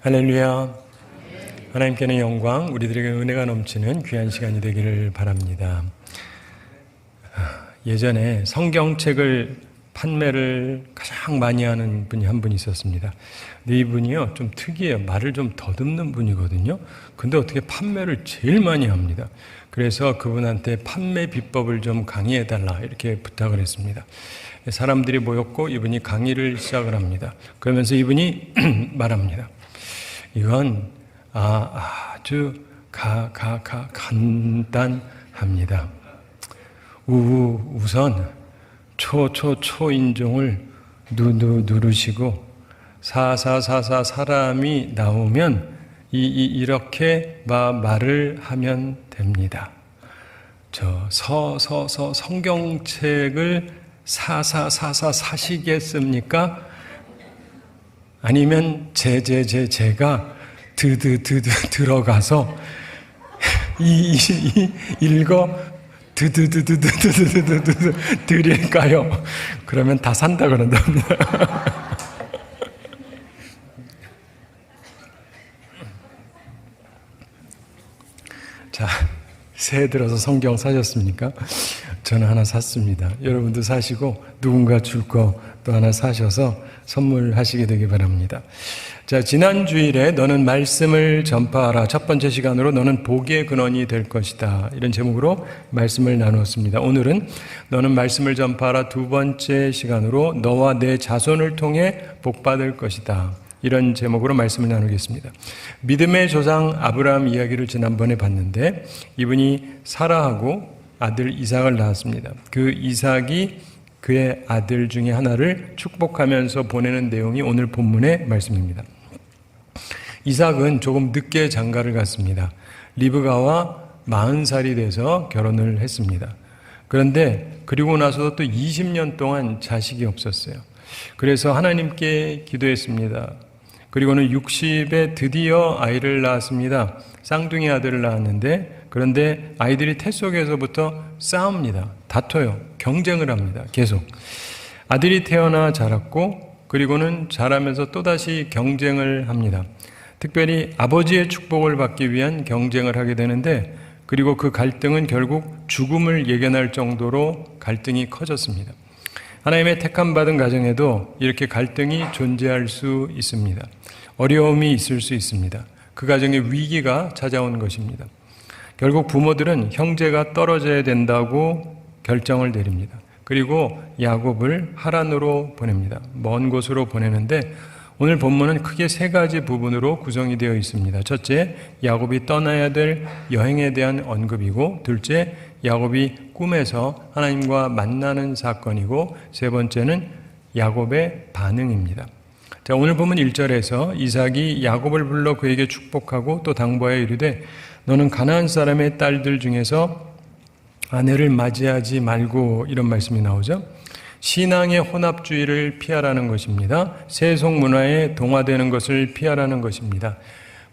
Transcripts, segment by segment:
할렐루야. 하나님께는 영광, 우리들에게 은혜가 넘치는 귀한 시간이 되기를 바랍니다. 예전에 성경책을 판매를 가장 많이 하는 분이 한 분 있었습니다. 근데 이분이요, 좀 특이해요. 말을 좀 더듬는 분이거든요. 근데 어떻게 판매를 제일 많이 합니다. 그래서 그분한테 판매 비법을 좀 강의해달라 이렇게 부탁을 했습니다. 사람들이 모였고 이분이 강의를 시작을 합니다. 그러면서 이분이 말합니다. 이건 아주 간단합니다. 우선 초인종을 누르시고 사사사사 사람이 나오면 이렇게 말을 하면 됩니다. 성경책을 사사사사 사시겠습니까? 아니면 제가 들어가서 읽어 드릴까요? 그러면 다 산다 그런답니다. 자, 새해 들어서 성경 사셨습니까? 저는 하나 샀습니다. 여러분도 사시고 누군가 줄 거 또 하나 사셔서 선물하시게 되기 바랍니다. 자, 지난 주일에 너는 말씀을 전파하라. 첫 번째 시간으로 너는 복의 근원이 될 것이다. 이런 제목으로 말씀을 나누었습니다. 오늘은 너는 말씀을 전파하라. 두 번째 시간으로 너와 내 자손을 통해 복받을 것이다. 이런 제목으로 말씀을 나누겠습니다. 믿음의 조상 아브라함 이야기를 지난번에 봤는데 이분이 사라하고 아들 이삭을 낳았습니다. 그 이삭이 그의 아들 중에 하나를 축복하면서 보내는 내용이 오늘 본문의 말씀입니다. 이삭은 조금 늦게 장가를 갔습니다. 리브가와 40살이 돼서 결혼을 했습니다. 그런데 그리고 나서도 또 20년 동안 자식이 없었어요. 그래서 하나님께 기도했습니다. 그리고는 60에 드디어 아이를 낳았습니다. 쌍둥이 아들을 낳았는데 그런데 아이들이 태 속에서부터 싸웁니다. 다퉈요. 경쟁을 합니다. 계속. 아들이 태어나 자랐고 그리고는 자라면서 또다시 경쟁을 합니다. 특별히 아버지의 축복을 받기 위한 경쟁을 하게 되는데 그리고 그 갈등은 결국 죽음을 예견할 정도로 갈등이 커졌습니다. 하나님의 택함 받은 가정에도 이렇게 갈등이 존재할 수 있습니다. 어려움이 있을 수 있습니다. 그 가정에 위기가 찾아온 것입니다. 결국 부모들은 형제가 떨어져야 된다고 결정을 내립니다. 그리고 야곱을 하란으로 보냅니다. 먼 곳으로 보내는데 오늘 본문은 크게 세 가지 부분으로 구성이 되어 있습니다. 첫째, 야곱이 떠나야 될 여행에 대한 언급이고, 둘째, 야곱이 꿈에서 하나님과 만나는 사건이고, 세 번째는 야곱의 반응입니다. 자, 오늘 보면 1절에서 이삭이 야곱을 불러 그에게 축복하고 또 당부하여 이르되 너는 가나안 사람의 딸들 중에서 아내를 맞이하지 말고, 이런 말씀이 나오죠. 신앙의 혼합주의를 피하라는 것입니다. 세속 문화에 동화되는 것을 피하라는 것입니다.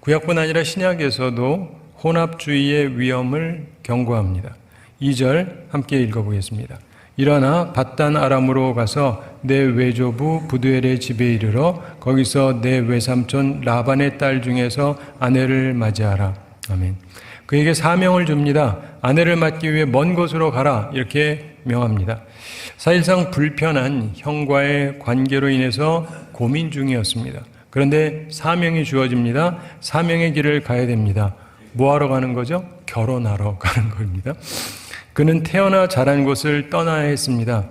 구약뿐 아니라 신약에서도 혼합주의의 위험을 경고합니다. 2절 함께 읽어보겠습니다. 일어나 밧단 아람으로 가서 내 외조부 부두엘의 집에 이르러 거기서 내 외삼촌 라반의 딸 중에서 아내를 맞이하라. 아멘. 그에게 사명을 줍니다. 아내를 맡기 위해 먼 곳으로 가라. 이렇게 명합니다. 사실상 불편한 형과의 관계로 인해서 고민 중이었습니다. 그런데 사명이 주어집니다. 사명의 길을 가야 됩니다. 뭐하러 가는 거죠? 결혼하러 가는 겁니다. 그는 태어나 자란 곳을 떠나야 했습니다.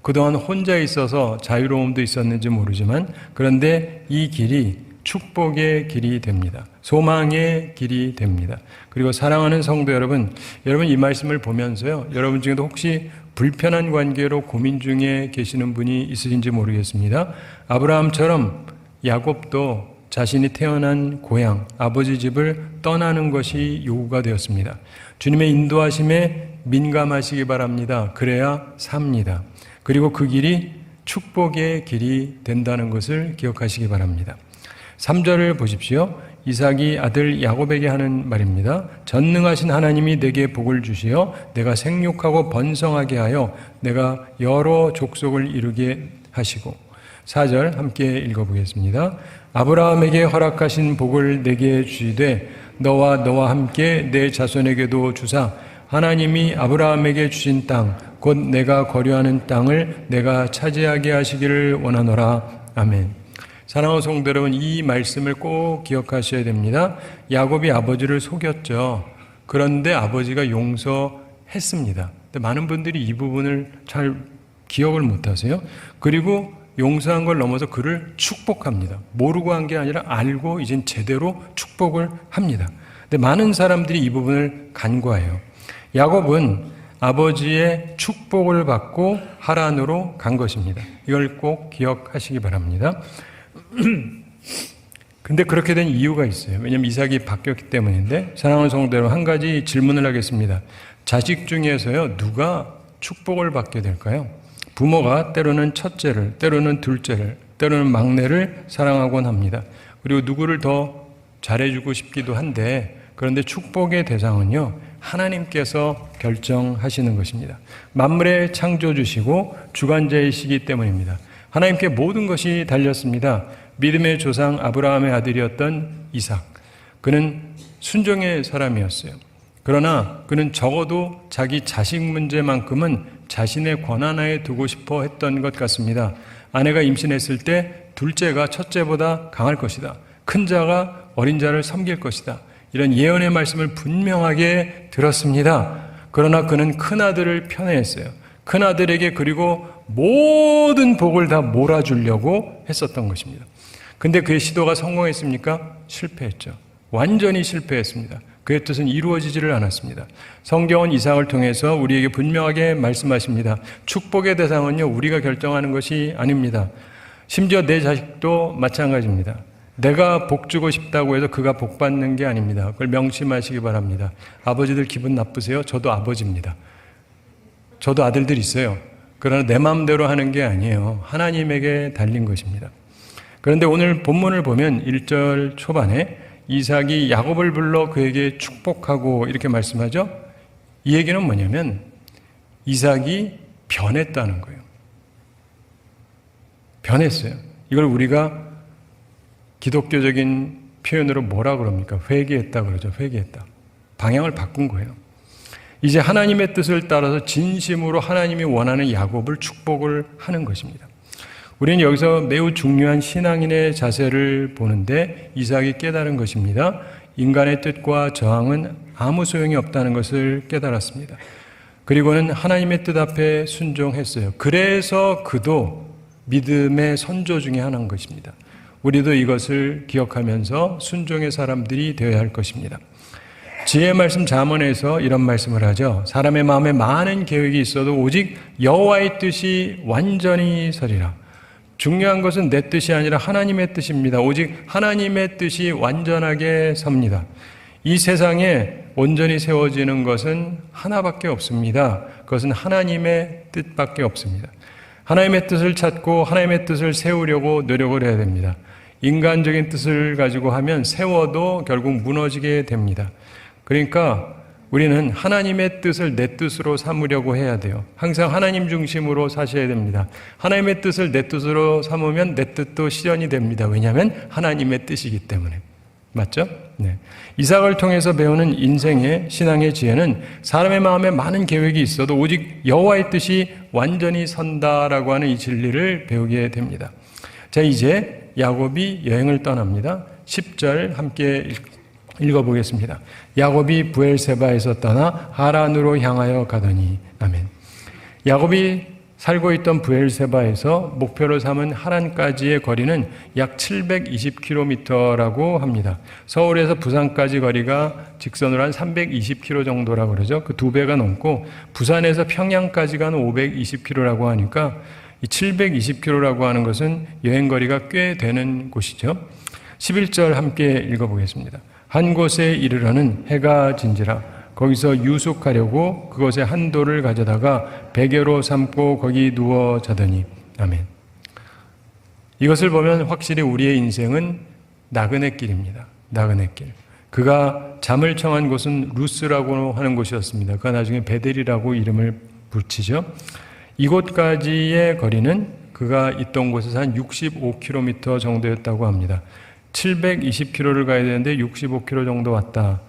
그동안 혼자 있어서 자유로움도 있었는지 모르지만 그런데 이 길이 축복의 길이 됩니다. 소망의 길이 됩니다. 그리고 사랑하는 성도 여러분, 이 말씀을 보면서요, 여러분 중에도 혹시 불편한 관계로 고민 중에 계시는 분이 있으신지 모르겠습니다. 아브라함처럼 야곱도 자신이 태어난 고향, 아버지 집을 떠나는 것이 요구가 되었습니다. 주님의 인도하심에 민감하시기 바랍니다. 그래야 삽니다. 그리고 그 길이 축복의 길이 된다는 것을 기억하시기 바랍니다. 3절을 보십시오. 이삭이 아들 야곱에게 하는 말입니다. 전능하신 하나님이 내게 복을 주시어 내가 생육하고 번성하게 하여 내가 여러 족속을 이루게 하시고 4절 함께 읽어보겠습니다. 아브라함에게 허락하신 복을 내게 주시되 너와 함께 내 자손에게도 주사 하나님이 아브라함에게 주신 땅 곧 내가 거류하는 땅을 내가 차지하게 하시기를 원하노라. 아멘. 사랑하는 성도 여러분, 이 말씀을 꼭 기억하셔야 됩니다. 야곱이 아버지를 속였죠. 그런데 아버지가 용서했습니다. 근데 많은 분들이 이 부분을 잘 기억을 못하세요. 그리고 용서한 걸 넘어서 그를 축복합니다. 모르고 한 게 아니라 알고 이젠 제대로 축복을 합니다. 근데 많은 사람들이 이 부분을 간과해요. 야곱은 아버지의 축복을 받고 하란으로 간 것입니다. 이걸 꼭 기억하시기 바랍니다. 근데 그렇게 된 이유가 있어요. 왜냐하면 이삭이 바뀌었기 때문인데, 사랑하는 성도 여러분, 한 가지 질문을 하겠습니다. 자식 중에서요, 누가 축복을 받게 될까요? 부모가 때로는 첫째를, 때로는 둘째를, 때로는 막내를 사랑하곤 합니다. 그리고 누구를 더 잘해주고 싶기도 한데, 그런데 축복의 대상은요, 하나님께서 결정하시는 것입니다. 만물의 창조주시고 주관자이시기 때문입니다. 하나님께 모든 것이 달렸습니다. 믿음의 조상 아브라함의 아들이었던 이삭. 그는 순종의 사람이었어요. 그러나 그는 적어도 자기 자식 문제만큼은 자신의 권한하에 두고 싶어 했던 것 같습니다. 아내가 임신했을 때 둘째가 첫째보다 강할 것이다. 큰 자가 어린 자를 섬길 것이다. 이런 예언의 말씀을 분명하게 들었습니다. 그러나 그는 큰아들을 편애했어요. 큰아들에게 그리고 모든 복을 다 몰아주려고 했었던 것입니다. 근데 그의 시도가 성공했습니까? 실패했죠. 완전히 실패했습니다. 그의 뜻은 이루어지지를 않았습니다. 성경은 이삭을 통해서 우리에게 분명하게 말씀하십니다. 축복의 대상은요, 우리가 결정하는 것이 아닙니다. 심지어 내 자식도 마찬가지입니다. 내가 복 주고 싶다고 해서 그가 복 받는 게 아닙니다. 그걸 명심하시기 바랍니다. 아버지들 기분 나쁘세요? 저도 아버지입니다. 저도 아들들 있어요. 그러나 내 마음대로 하는 게 아니에요. 하나님에게 달린 것입니다. 그런데 오늘 본문을 보면 1절 초반에 이삭이 야곱을 불러 그에게 축복하고 이렇게 말씀하죠. 이 얘기는 뭐냐면 이삭이 변했다는 거예요. 변했어요. 이걸 우리가 기독교적인 표현으로 뭐라 그럽니까? 회개했다 그러죠. 회개했다. 방향을 바꾼 거예요. 이제 하나님의 뜻을 따라서 진심으로 하나님이 원하는 야곱을 축복을 하는 것입니다. 우리는 여기서 매우 중요한 신앙인의 자세를 보는데 이삭이 깨달은 것입니다. 인간의 뜻과 저항은 아무 소용이 없다는 것을 깨달았습니다. 그리고는 하나님의 뜻 앞에 순종했어요. 그래서 그도 믿음의 선조 중에 하나인 것입니다. 우리도 이것을 기억하면서 순종의 사람들이 되어야 할 것입니다. 지혜의 말씀 잠언에서 이런 말씀을 하죠. 사람의 마음에 많은 계획이 있어도 오직 여호와의 뜻이 완전히 서리라. 중요한 것은 내 뜻이 아니라 하나님의 뜻입니다. 오직 하나님의 뜻이 완전하게 섭니다. 이 세상에 온전히 세워지는 것은 하나밖에 없습니다. 그것은 하나님의 뜻밖에 없습니다. 하나님의 뜻을 찾고 하나님의 뜻을 세우려고 노력을 해야 됩니다. 인간적인 뜻을 가지고 하면 세워도 결국 무너지게 됩니다. 그러니까 우리는 하나님의 뜻을 내 뜻으로 삼으려고 해야 돼요. 항상 하나님 중심으로 사셔야 됩니다. 하나님의 뜻을 내 뜻으로 삼으면 내 뜻도 실현이 됩니다. 왜냐하면 하나님의 뜻이기 때문에. 맞죠? 네. 이삭을 통해서 배우는 인생의 신앙의 지혜는 사람의 마음에 많은 계획이 있어도 오직 여호와의 뜻이 완전히 선다라고 하는 이 진리를 배우게 됩니다. 자, 이제 야곱이 여행을 떠납니다. 10절 함께 읽어보겠습니다. 야곱이 부엘세바에서 떠나 하란으로 향하여 가더니. 아멘. 야곱이 살고 있던 부엘세바에서 목표로 삼은 하란까지의 거리는 약 720km라고 합니다. 서울에서 부산까지 거리가 직선으로 한 320km 정도라고 그러죠. 그 2배가 넘고 부산에서 평양까지가 한 520km라고 하니까 이 720km라고 하는 것은 여행거리가 꽤 되는 곳이죠. 11절 함께 읽어보겠습니다. 한 곳에 이르러는 해가 진지라 거기서 유숙하려고 그곳에 한 돌을 가져다가 베개로 삼고 거기 누워 자더니. 아멘. 이것을 보면 확실히 우리의 인생은 나그네 길입니다. 나그네 길. 그가 잠을 청한 곳은 루스라고 하는 곳이었습니다. 그가 나중에 베델이라고 이름을 붙이죠. 이곳까지의 거리는 그가 있던 곳에서 한 65km 정도였다고 합니다. 720km를 가야 되는데 65km 정도 왔다.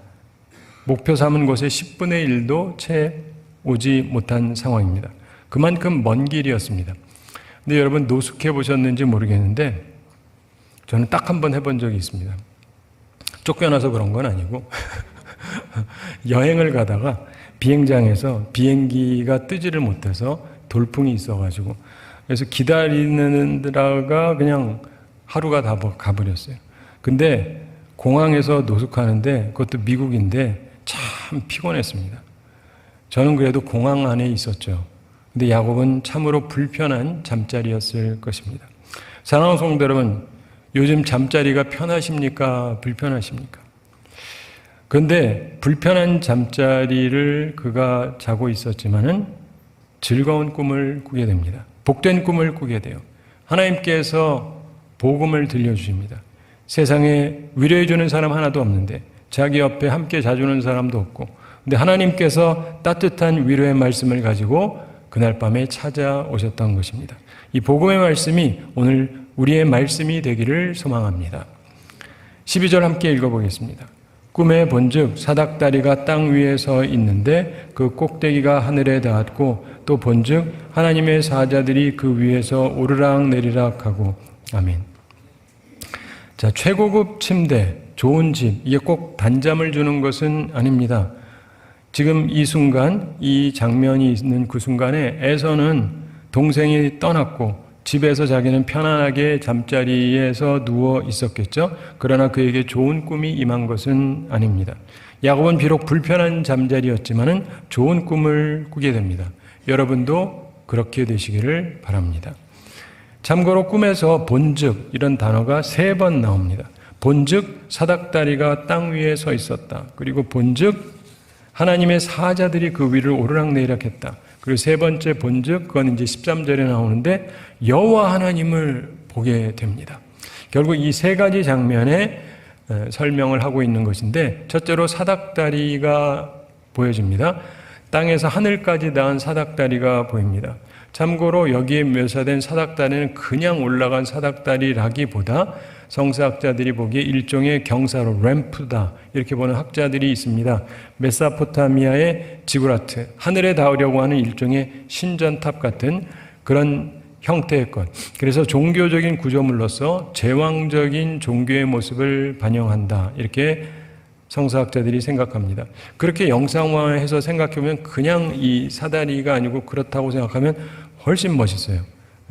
목표 삼은 곳에 10분의 1도 채 오지 못한 상황입니다. 그만큼 먼 길이었습니다. 근데 여러분 노숙해 보셨는지 모르겠는데 저는 딱 한 번 해본 적이 있습니다. 쫓겨나서 그런 건 아니고 여행을 가다가 비행장에서 비행기가 뜨지를 못해서 돌풍이 있어가지고 그래서 기다리느라가 그냥 하루가 다 가버렸어요. 근데 공항에서 노숙하는데 그것도 미국인데 참 피곤했습니다. 저는 그래도 공항 안에 있었죠. 근데 야곱은 참으로 불편한 잠자리였을 것입니다. 사랑하는 성도 여러분, 요즘 잠자리가 편하십니까? 불편하십니까? 그런데 불편한 잠자리를 그가 자고 있었지만은 즐거운 꿈을 꾸게 됩니다. 복된 꿈을 꾸게 돼요. 하나님께서 복음을 들려주십니다. 세상에 위로해주는 사람 하나도 없는데 자기 옆에 함께 자주는 사람도 없고 근데 하나님께서 따뜻한 위로의 말씀을 가지고 그날 밤에 찾아오셨던 것입니다. 이 복음의 말씀이 오늘 우리의 말씀이 되기를 소망합니다. 12절 함께 읽어보겠습니다. 꿈에 본즉 사닥다리가 땅 위에 서 있는데 그 꼭대기가 하늘에 닿았고 또 본즉 하나님의 사자들이 그 위에서 오르락 내리락 하고 아멘. 자, 최고급 침대, 좋은 집, 이게 꼭 단잠을 주는 것은 아닙니다. 지금 이 순간, 이 장면이 있는 그 순간에 에서는 동생이 떠났고 집에서 자기는 편안하게 잠자리에서 누워 있었겠죠. 그러나 그에게 좋은 꿈이 임한 것은 아닙니다. 야곱은 비록 불편한 잠자리였지만은 좋은 꿈을 꾸게 됩니다. 여러분도 그렇게 되시기를 바랍니다. 참고로 꿈에서 본즉 이런 단어가 3번 나옵니다. 본즉 사닥다리가 땅 위에 서 있었다. 그리고 본즉 하나님의 사자들이 그 위를 오르락내리락 했다. 그리고 3번째 본즉 그건 이제 13절에 나오는데 여호와 하나님을 보게 됩니다. 결국 이 3가지 장면에 설명을 하고 있는 것인데 첫째로 사닥다리가 보여집니다. 땅에서 하늘까지 닿은 사닥다리가 보입니다. 참고로 여기에 묘사된 사닥다리는 그냥 올라간 사닥다리라기보다 성서학자들이 보기에 일종의 경사로 램프다 이렇게 보는 학자들이 있습니다. 메소포타미아의 지구라트, 하늘에 닿으려고 하는 일종의 신전탑 같은 그런 형태의 것. 그래서 종교적인 구조물로서 제왕적인 종교의 모습을 반영한다 이렇게 성서학자들이 생각합니다. 그렇게 영상화해서 생각해보면 그냥 이 사다리가 아니고 그렇다고 생각하면 훨씬 멋있어요.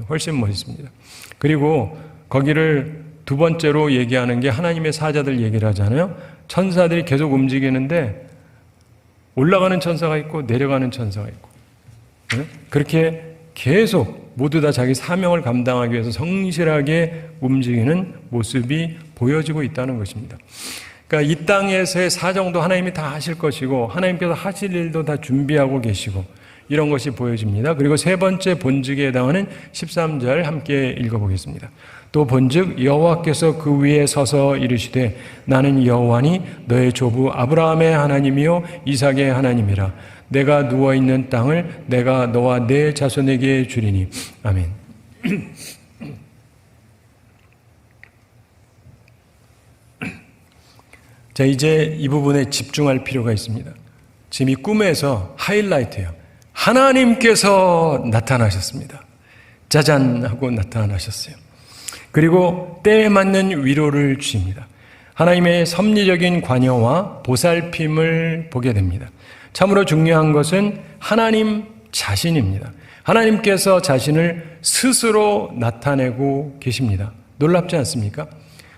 훨씬 멋있습니다. 그리고 거기를 두 번째로 얘기하는 게 하나님의 사자들 얘기를 하잖아요. 천사들이 계속 움직이는데 올라가는 천사가 있고 내려가는 천사가 있고 그렇게 계속 모두 다 자기 사명을 감당하기 위해서 성실하게 움직이는 모습이 보여지고 있다는 것입니다. 그러니까 이 땅에서의 사정도 하나님이 다 하실 것이고 하나님께서 하실 일도 다 준비하고 계시고 이런 것이 보여집니다. 그리고 3번째 본즉에 해당하는 13절 함께 읽어보겠습니다. 또 본즉 여호와께서 그 위에 서서 이르시되 나는 여호와니 너의 조부 아브라함의 하나님이요 이삭의 하나님이라. 내가 누워있는 땅을 내가 너와 내 자손에게 주리니. 아멘. 자, 이제 이 부분에 집중할 필요가 있습니다. 지금 이 꿈에서 하이라이트예요. 하나님께서 나타나셨습니다. 짜잔 하고 나타나셨어요. 그리고 때에 맞는 위로를 주십니다. 하나님의 섭리적인 관여와 보살핌을 보게 됩니다. 참으로 중요한 것은 하나님 자신입니다. 하나님께서 자신을 스스로 나타내고 계십니다. 놀랍지 않습니까?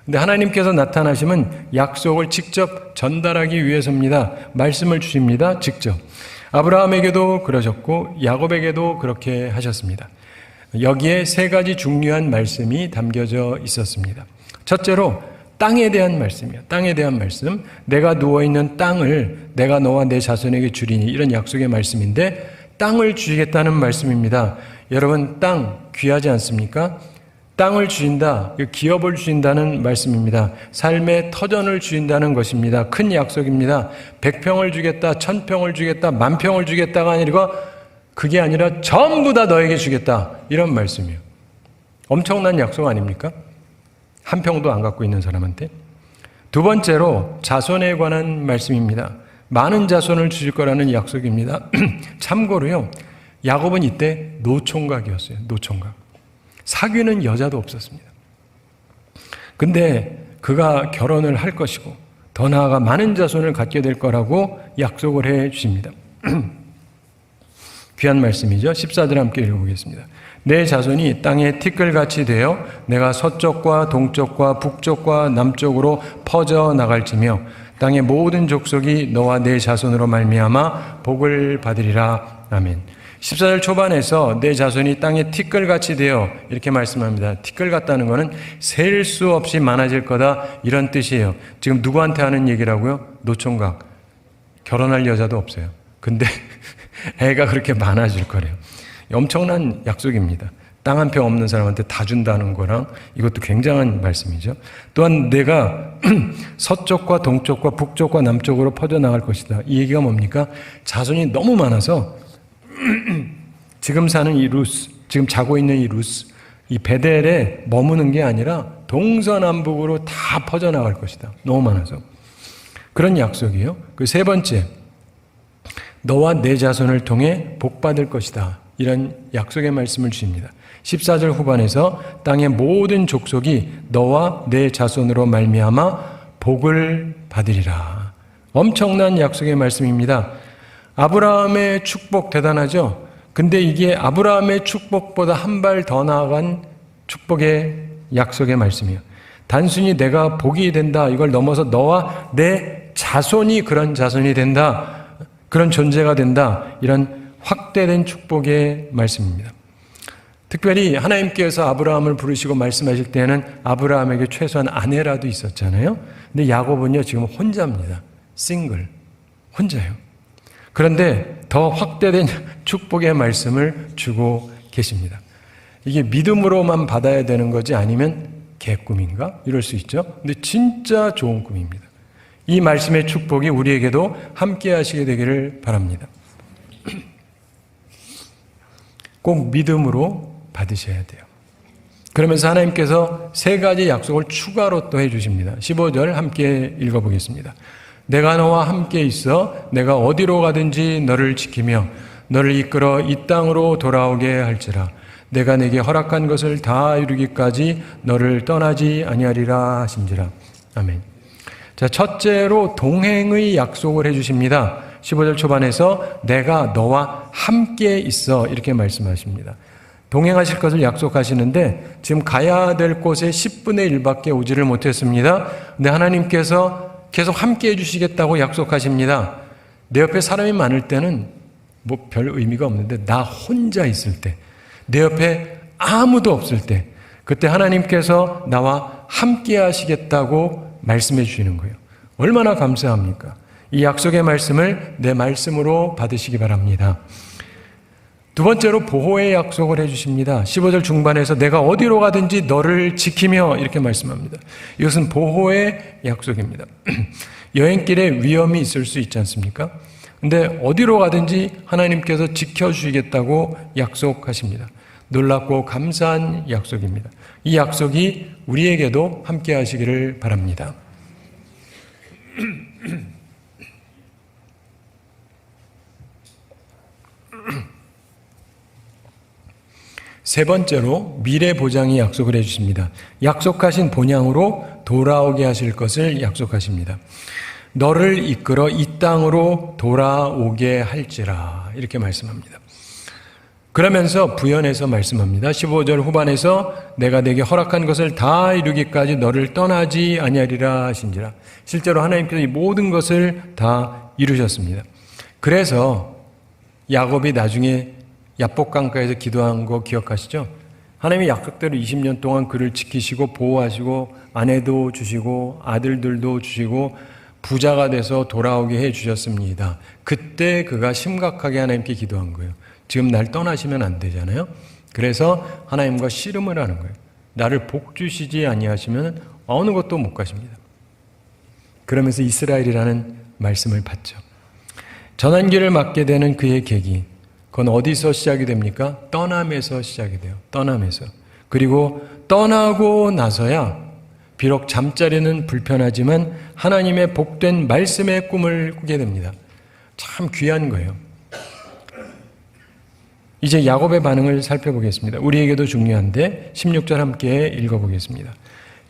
근데 하나님께서 나타나시면 약속을 직접 전달하기 위해서입니다. 말씀을 주십니다. 직접. 아브라함에게도 그러셨고 야곱에게도 그렇게 하셨습니다. 여기에 3가지 중요한 말씀이 담겨져 있었습니다. 첫째로 땅에 대한 말씀이에요. 땅에 대한 말씀. 내가 누워있는 땅을 내가 너와 내 자손에게 주리니 이런 약속의 말씀인데 땅을 주시겠다는 말씀입니다. 여러분 땅 귀하지 않습니까? 땅을 주신다, 기업을 주신다는 말씀입니다. 삶의 터전을 주신다는 것입니다. 큰 약속입니다. 100평을 주겠다, 1000평을 주겠다, 10,000평을 주겠다가 아니라 그게 아니라 전부 다 너에게 주겠다 이런 말씀이에요. 엄청난 약속 아닙니까? 한 평도 안 갖고 있는 사람한테. 두 번째로 자손에 관한 말씀입니다. 많은 자손을 주실 거라는 약속입니다. 참고로요, 야곱은 이때 노총각이었어요. 노총각. 사귀는 여자도 없었습니다. 근데 그가 결혼을 할 것이고 더 나아가 많은 자손을 갖게 될 거라고 약속을 해 주십니다. 귀한 말씀이죠. 14절 함께 읽어보겠습니다. 내 자손이 땅에 티끌같이 되어 내가 서쪽과 동쪽과 북쪽과 남쪽으로 퍼져 나갈지며 땅의 모든 족속이 너와 내 자손으로 말미암아 복을 받으리라. 아멘. 14절 초반에서 내 자손이 땅에 티끌같이 되어 이렇게 말씀합니다. 티끌 같다는 것은 셀 수 없이 많아질 거다, 이런 뜻이에요. 지금 누구한테 하는 얘기라고요? 노총각. 결혼할 여자도 없어요. 근데 애가 그렇게 많아질 거래요. 엄청난 약속입니다. 땅 한 평 없는 사람한테 다 준다는 거랑 이것도 굉장한 말씀이죠. 또한 내가 서쪽과 동쪽과 북쪽과 남쪽으로 퍼져나갈 것이다. 이 얘기가 뭡니까? 자손이 너무 많아서 지금 사는 이 루스, 지금 자고 있는 이 루스, 이 베델에 머무는 게 아니라 동서남북으로 다 퍼져나갈 것이다. 너무 많아서. 그런 약속이에요. 그 세 번째, 너와 내 자손을 통해 복받을 것이다. 이런 약속의 말씀을 주십니다. 14절 후반에서 땅의 모든 족속이 너와 내 자손으로 말미암아 복을 받으리라. 엄청난 약속의 말씀입니다. 아브라함의 축복 대단하죠? 근데 이게 아브라함의 축복보다 한 발 더 나아간 축복의 약속의 말씀이에요. 단순히 내가 복이 된다, 이걸 넘어서 너와 내 자손이 그런 자손이 된다, 그런 존재가 된다, 이런 확대된 축복의 말씀입니다. 특별히 하나님께서 아브라함을 부르시고 말씀하실 때는 아브라함에게 최소한 아내라도 있었잖아요. 근데 야곱은요, 지금 혼자입니다. 싱글. 혼자예요. 그런데 더 확대된 축복의 말씀을 주고 계십니다. 이게 믿음으로만 받아야 되는 거지 아니면 개꿈인가? 이럴 수 있죠. 근데 진짜 좋은 꿈입니다. 이 말씀의 축복이 우리에게도 함께 하시게 되기를 바랍니다. 꼭 믿음으로 받으셔야 돼요. 그러면서 하나님께서 세 가지 약속을 추가로 또 해주십니다. 15절 함께 읽어보겠습니다. 내가 너와 함께 있어 내가 어디로 가든지 너를 지키며 너를 이끌어 이 땅으로 돌아오게 할지라. 내가 내게 허락한 것을 다 이루기까지 너를 떠나지 아니하리라 하신지라. 아멘. 자, 첫째로 동행의 약속을 해주십니다. 15절 초반에서 내가 너와 함께 있어 이렇게 말씀하십니다. 동행하실 것을 약속하시는데 지금 가야 될 곳에 10분의 1밖에 오지를 못했습니다. 근데 하나님께서 계속 함께 해주시겠다고 약속하십니다. 내 옆에 사람이 많을 때는 뭐 별 의미가 없는데 나 혼자 있을 때, 내 옆에 아무도 없을 때, 그때 하나님께서 나와 함께 하시겠다고 말씀해 주시는 거예요. 얼마나 감사합니까? 이 약속의 말씀을 내 말씀으로 받으시기 바랍니다. 두 번째로 보호의 약속을 해주십니다. 15절 중반에서 내가 어디로 가든지 너를 지키며 이렇게 말씀합니다. 이것은 보호의 약속입니다. 여행길에 위험이 있을 수 있지 않습니까? 근데 어디로 가든지 하나님께서 지켜주시겠다고 약속하십니다. 놀랍고 감사한 약속입니다. 이 약속이 우리에게도 함께 하시기를 바랍니다. 세 번째로 미래 보장이 약속을 해주십니다. 약속하신 본향으로 돌아오게 하실 것을 약속하십니다. 너를 이끌어 이 땅으로 돌아오게 할지라 이렇게 말씀합니다. 그러면서 부연해서 말씀합니다. 15절 후반에서 내가 내게 허락한 것을 다 이루기까지 너를 떠나지 아니하리라 하신지라. 실제로 하나님께서 이 모든 것을 다 이루셨습니다. 그래서 야곱이 나중에 야복강가에서 기도한 거 기억하시죠? 하나님의 약속대로 20년 동안 그를 지키시고 보호하시고 아내도 주시고 아들들도 주시고 부자가 돼서 돌아오게 해주셨습니다. 그때 그가 심각하게 하나님께 기도한 거예요. 지금 날 떠나시면 안 되잖아요. 그래서 하나님과 씨름을 하는 거예요. 나를 복 주시지 아니하시면 어느 곳도 못 가십니다. 그러면서 이스라엘이라는 말씀을 받죠. 전환기를 맞게 되는 그의 계기, 그건 어디서 시작이 됩니까? 떠남에서 시작이 돼요. 떠남에서. 그리고 떠나고 나서야 비록 잠자리는 불편하지만 하나님의 복된 말씀의 꿈을 꾸게 됩니다. 참 귀한 거예요. 이제 야곱의 반응을 살펴보겠습니다. 우리에게도 중요한데 16절 함께 읽어보겠습니다.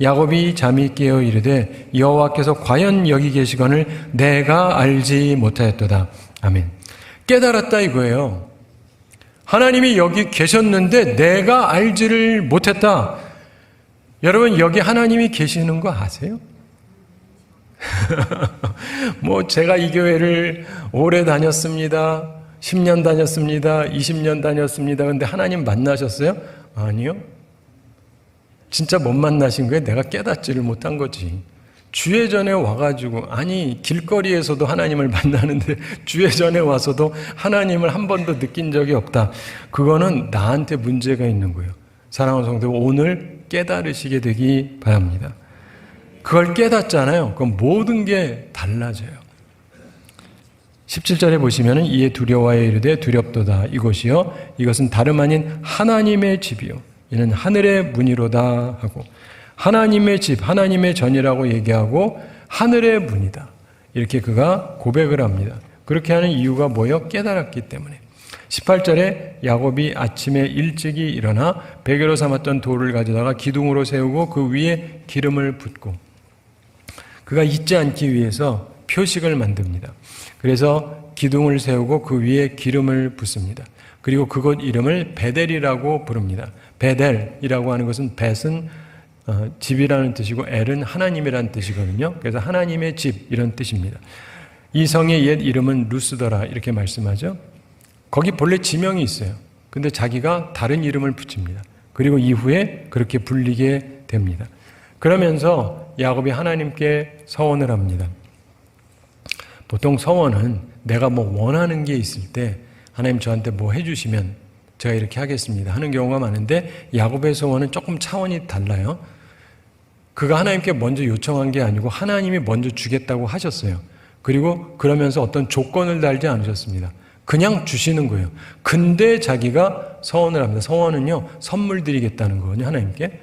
야곱이 잠이 깨어 이르되 여호와께서 과연 여기 계시거늘 내가 알지 못하였도다. 아멘. 깨달았다 이거예요. 하나님이 여기 계셨는데 내가 알지를 못했다. 여러분 여기 하나님이 계시는 거 아세요? 뭐 제가 이 교회를 오래 다녔습니다. 10년 다녔습니다. 20년 다녔습니다. 근데 하나님 만나셨어요? 아니요. 진짜 못 만나신 거예요. 내가 깨닫지를 못한 거지. 주예전에 와가지고 아니 길거리에서도 하나님을 만나는데 주예전에 와서도 하나님을 한 번도 느낀 적이 없다. 그거는 나한테 문제가 있는 거예요. 사랑하는 성도 오늘 깨달으시게 되기 바랍니다. 그걸 깨닫잖아요. 그럼 모든 게 달라져요. 17절에 보시면 이에 두려워하여 이르되 두렵도다. 이곳이요 이것은 다름 아닌 하나님의 집이요 이는 하늘의 문이로다 하고 하나님의 집, 하나님의 전이라고 얘기하고 하늘의 문이다. 이렇게 그가 고백을 합니다. 그렇게 하는 이유가 뭐예요? 깨달았기 때문에. 18절에 야곱이 아침에 일찍이 일어나 베개로 삼았던 돌을 가져다가 기둥으로 세우고 그 위에 기름을 붓고 그가 잊지 않기 위해서 표식을 만듭니다. 그래서 기둥을 세우고 그 위에 기름을 붓습니다. 그리고 그곳 이름을 베델이라고 부릅니다. 베델이라고 하는 것은 벳은 집이라는 뜻이고 엘은 하나님이라는 뜻이거든요. 그래서 하나님의 집 이런 뜻입니다. 이 성의 옛 이름은 루스더라 이렇게 말씀하죠. 거기 본래 지명이 있어요. 근데 자기가 다른 이름을 붙입니다. 그리고 이후에 그렇게 불리게 됩니다. 그러면서 야곱이 하나님께 서원을 합니다. 보통 서원은 내가 뭐 원하는 게 있을 때 하나님 저한테 뭐 해주시면 제가 이렇게 하겠습니다 하는 경우가 많은데 야곱의 서원은 조금 차원이 달라요. 그가 하나님께 먼저 요청한 게 아니고 하나님이 먼저 주겠다고 하셨어요. 그리고 그러면서 어떤 조건을 달지 않으셨습니다. 그냥 주시는 거예요. 근데 자기가 서원을 합니다. 서원은요 선물 드리겠다는 거거든요. 하나님께.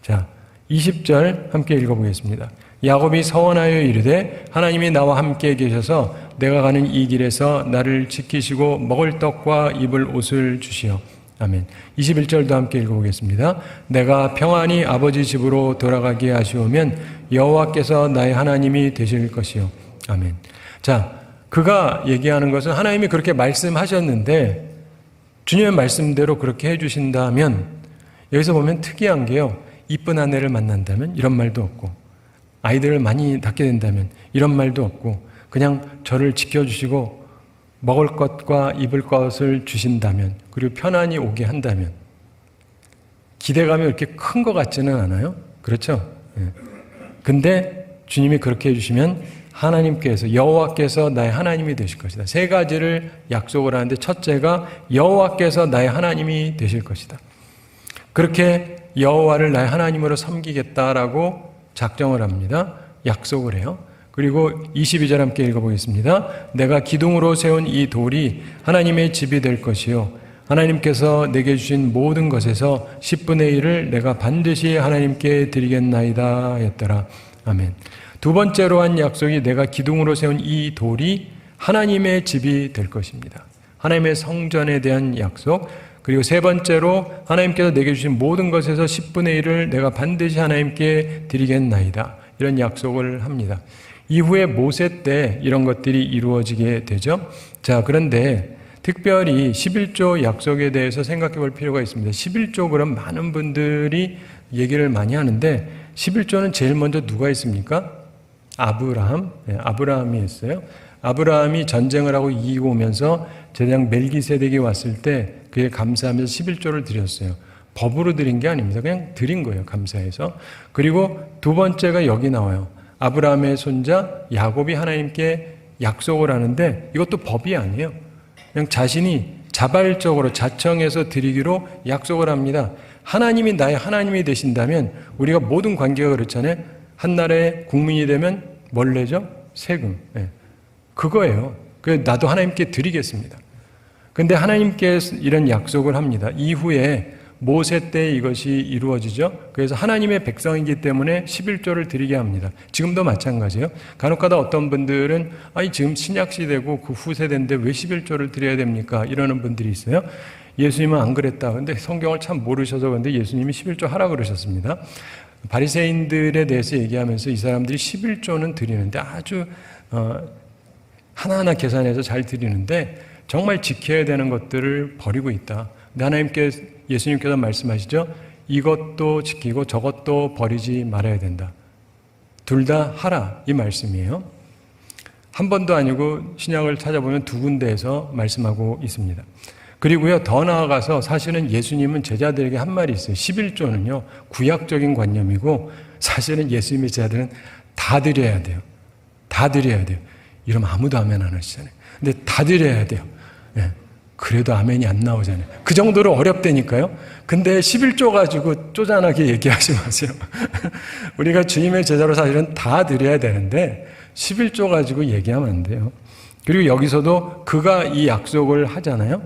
자 20절 함께 읽어보겠습니다. 야곱이 서원하여 이르되 하나님이 나와 함께 계셔서 내가 가는 이 길에서 나를 지키시고 먹을 떡과 입을 옷을 주시오. 아멘. 21절도 함께 읽어보겠습니다. 내가 평안히 아버지 집으로 돌아가게 하시오면 여호와께서 나의 하나님이 되실 것이요. 아멘. 자, 그가 얘기하는 것은 하나님이 그렇게 말씀하셨는데 주님의 말씀대로 그렇게 해주신다면 여기서 보면 특이한 게요. 이쁜 아내를 만난다면 이런 말도 없고 아이들을 많이 낳게 된다면 이런 말도 없고 그냥 저를 지켜주시고 먹을 것과 입을 것을 주신다면 그리고 편안히 오게 한다면 기대감이 이렇게 큰 것 같지는 않아요? 그렇죠? 예. 근데 주님이 그렇게 해주시면 하나님께서 여호와께서 나의 하나님이 되실 것이다. 세 가지를 약속을 하는데 첫째가 여호와께서 나의 하나님이 되실 것이다. 그렇게 여호와를 나의 하나님으로 섬기겠다라고 작정을 합니다. 약속을 해요. 그리고 22절 함께 읽어보겠습니다. 내가 기둥으로 세운 이 돌이 하나님의 집이 될 것이요 하나님께서 내게 주신 모든 것에서 10분의 1을 내가 반드시 하나님께 드리겠나이다 하였더라. 아멘. 두 번째로 한 약속이 내가 기둥으로 세운 이 돌이 하나님의 집이 될 것입니다. 하나님의 성전에 대한 약속. 그리고 세 번째로 하나님께서 내게 주신 모든 것에서 10분의 1을 내가 반드시 하나님께 드리겠나이다. 이런 약속을 합니다. 이후에 모세 때 이런 것들이 이루어지게 되죠. 자, 그런데 특별히 11조 약속에 대해서 생각해 볼 필요가 있습니다. 11조 그럼 많은 분들이 얘기를 많이 하는데 11조는 제일 먼저 누가 있습니까? 아브라함. 네, 아브라함이 했어요. 아브라함이 전쟁을 하고 이기고 오면서 제사장 멜기세덱이 왔을 때 그에 감사하면서 11조를 드렸어요. 법으로 드린 게 아닙니다. 그냥 드린 거예요. 감사해서. 그리고 두 번째가 여기 나와요. 아브라함의 손자 야곱이 하나님께 약속을 하는데 이것도 법이 아니에요. 그냥 자신이 자발적으로 자청해서 드리기로 약속을 합니다. 하나님이 나의 하나님이 되신다면 우리가 모든 관계가 그렇잖아요. 한 나라의 국민이 되면 뭘 내죠? 세금. 네. 그거예요. 그래서 나도 하나님께 드리겠습니다. 근데 하나님께 이런 약속을 합니다. 이후에 모세 때 이것이 이루어지죠. 그래서 하나님의 백성이기 때문에 11조를 드리게 합니다. 지금도 마찬가지예요. 간혹가다 어떤 분들은 아니 지금 신약시대고 그 후세대인데 왜 11조를 드려야 됩니까? 이러는 분들이 있어요. 예수님은 안 그랬다. 근데 성경을 참 모르셔서 그런데 예수님이 11조 하라 그러셨습니다. 바리새인들에 대해서 얘기하면서 이 사람들이 11조는 드리는데 아주 하나하나 계산해서 잘 드리는데 정말 지켜야 되는 것들을 버리고 있다. 근데 예수님께서 말씀하시죠. 이것도 지키고 저것도 버리지 말아야 된다. 둘 다 하라 이 말씀이에요. 한 번도 아니고 신약을 찾아보면 두 군데에서 말씀하고 있습니다. 그리고요, 더 나아가서 사실은 예수님은 제자들에게 한 말이 있어요. 11조는요, 구약적인 관념이고 사실은 예수님의 제자들은 다 드려야 돼요. 다 드려야 돼요. 이러면 아무도 아멘 안 하시잖아요. 근데 다 드려야 돼요. 예. 그래도 아멘이 안 나오잖아요. 그 정도로 어렵다니까요. 근데 11조 가지고 쪼잔하게 얘기하지 마세요. 우리가 주님의 제자로 사실은 다 드려야 되는데 11조 가지고 얘기하면 안 돼요. 그리고 여기서도 그가 이 약속을 하잖아요.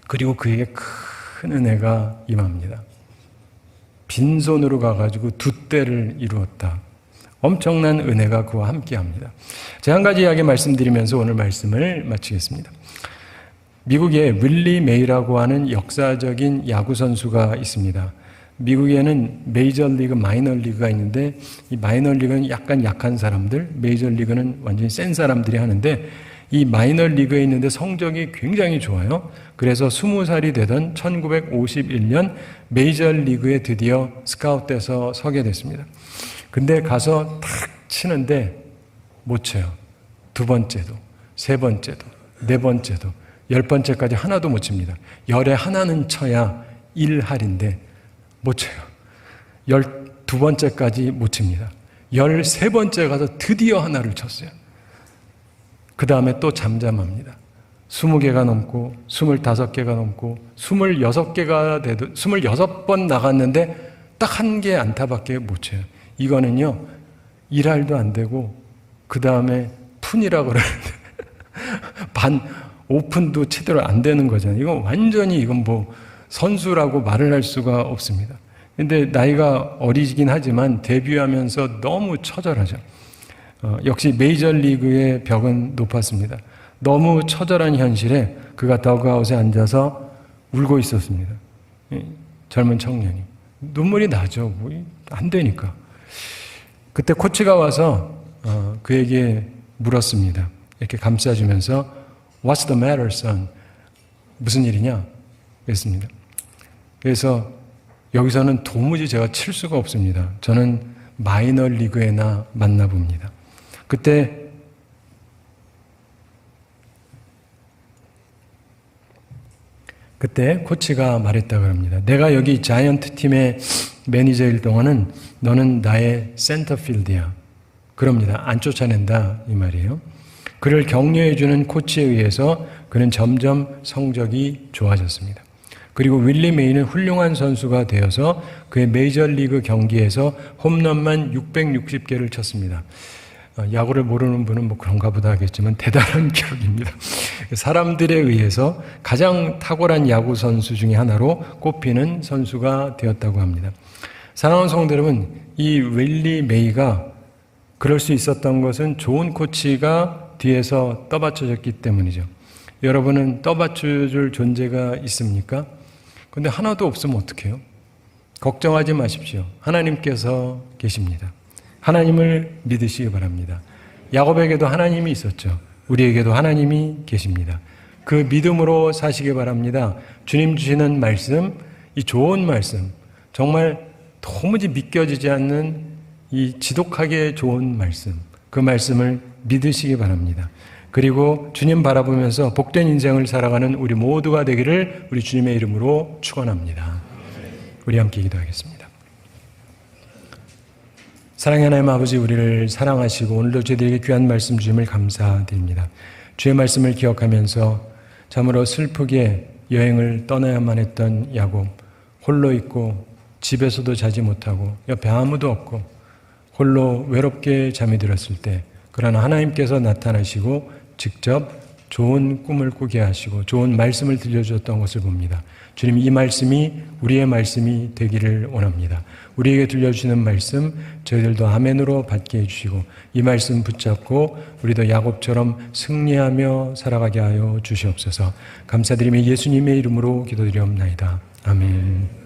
그리고 그에게 큰 은혜가 임합니다. 빈손으로 가가지고 두 때를 이루었다. 엄청난 은혜가 그와 함께합니다. 제가 한 가지 이야기 말씀드리면서 오늘 말씀을 마치겠습니다. 미국에 윌리 메이라고 하는 역사적인 야구 선수가 있습니다. 미국에는 메이저리그, 마이너리그가 있는데 이 마이너리그는 약간 약한 사람들, 메이저리그는 완전히 센 사람들이 하는데 이 마이너리그에 있는데 성적이 굉장히 좋아요. 그래서 20살이 되던 1951년 메이저리그에 드디어 스카웃돼서 서게 됐습니다. 근데 가서 탁 치는데 못 쳐요. 두 번째도, 세 번째도, 네 번째도, 10번째까지 하나도 못 칩니다. 열에 하나는 쳐야 1할인데 못 쳐요. 12번째까지 못 칩니다. 13번째 가서 드디어 하나를 쳤어요. 그 다음에 또 잠잠합니다. 20개가 넘고 25개가 넘고 26개가 돼도 26번 나갔는데 딱 한 개 안타밖에 못 쳐요. 이거는요 1할도 안 되고 그 다음에 푼이라고 그러는데 오픈도 제대로 안 되는 거잖아요. 이건 뭐 선수라고 말을 할 수가 없습니다. 근데 나이가 어리긴 하지만 데뷔하면서 너무 처절하죠. 역시 메이저리그의 벽은 높았습니다. 너무 처절한 현실에 그가 더그아웃에 앉아서 울고 있었습니다. 젊은 청년이. 눈물이 나죠. 뭐 안 되니까. 그때 코치가 와서 그에게 물었습니다. 이렇게 감싸주면서 What's the matter, son? 무슨 일이냐? 그랬습니다. 그래서 여기서는 도무지 제가 칠 수가 없습니다. 저는 마이너리그에나 만나봅니다. 그때 코치가 말했다고 합니다. 내가 여기 자이언트 팀의 매니저일 동안은 너는 나의 센터필드야. 그럽니다. 안 쫓아낸다 이 말이에요. 그를 격려해주는 코치에 의해서 그는 점점 성적이 좋아졌습니다. 그리고 윌리 메이는 훌륭한 선수가 되어서 그의 메이저리그 경기에서 홈런만 660개를 쳤습니다. 야구를 모르는 분은 뭐 그런가 보다 하겠지만 대단한 기록입니다. 사람들에 의해서 가장 탁월한 야구 선수 중에 하나로 꼽히는 선수가 되었다고 합니다. 사랑하는 성도 여러분, 이 윌리 메이가 그럴 수 있었던 것은 좋은 코치가 뒤에서 떠받쳐줬기 때문이죠. 여러분은 떠받쳐줄 존재가 있습니까? 근데 하나도 없으면 어떡해요? 걱정하지 마십시오. 하나님께서 계십니다. 하나님을 믿으시기 바랍니다. 야곱에게도 하나님이 있었죠. 우리에게도 하나님이 계십니다. 그 믿음으로 사시기 바랍니다. 주님 주시는 말씀, 이 좋은 말씀, 정말 도무지 믿겨지지 않는 이 지독하게 좋은 말씀, 그 말씀을 믿으시기 바랍니다. 그리고 주님 바라보면서 복된 인생을 살아가는 우리 모두가 되기를 우리 주님의 이름으로 축원합니다. 우리 함께 기도하겠습니다. 사랑의 하나님 아버지, 우리를 사랑하시고 오늘도 저희들에게 귀한 말씀 주심을 감사드립니다. 주의 말씀을 기억하면서 참으로 슬프게 여행을 떠나야만 했던 야곱, 홀로 있고 집에서도 자지 못하고 옆에 아무도 없고 홀로 외롭게 잠이 들었을 때, 그러나 하나님께서 나타나시고 직접 좋은 꿈을 꾸게 하시고 좋은 말씀을 들려주었던 것을 봅니다. 주님, 이 말씀이 우리의 말씀이 되기를 원합니다. 우리에게 들려주시는 말씀 저희들도 아멘으로 받게 해주시고 이 말씀 붙잡고 우리도 야곱처럼 승리하며 살아가게 하여 주시옵소서. 감사드리며 예수님의 이름으로 기도드리옵나이다. 아멘.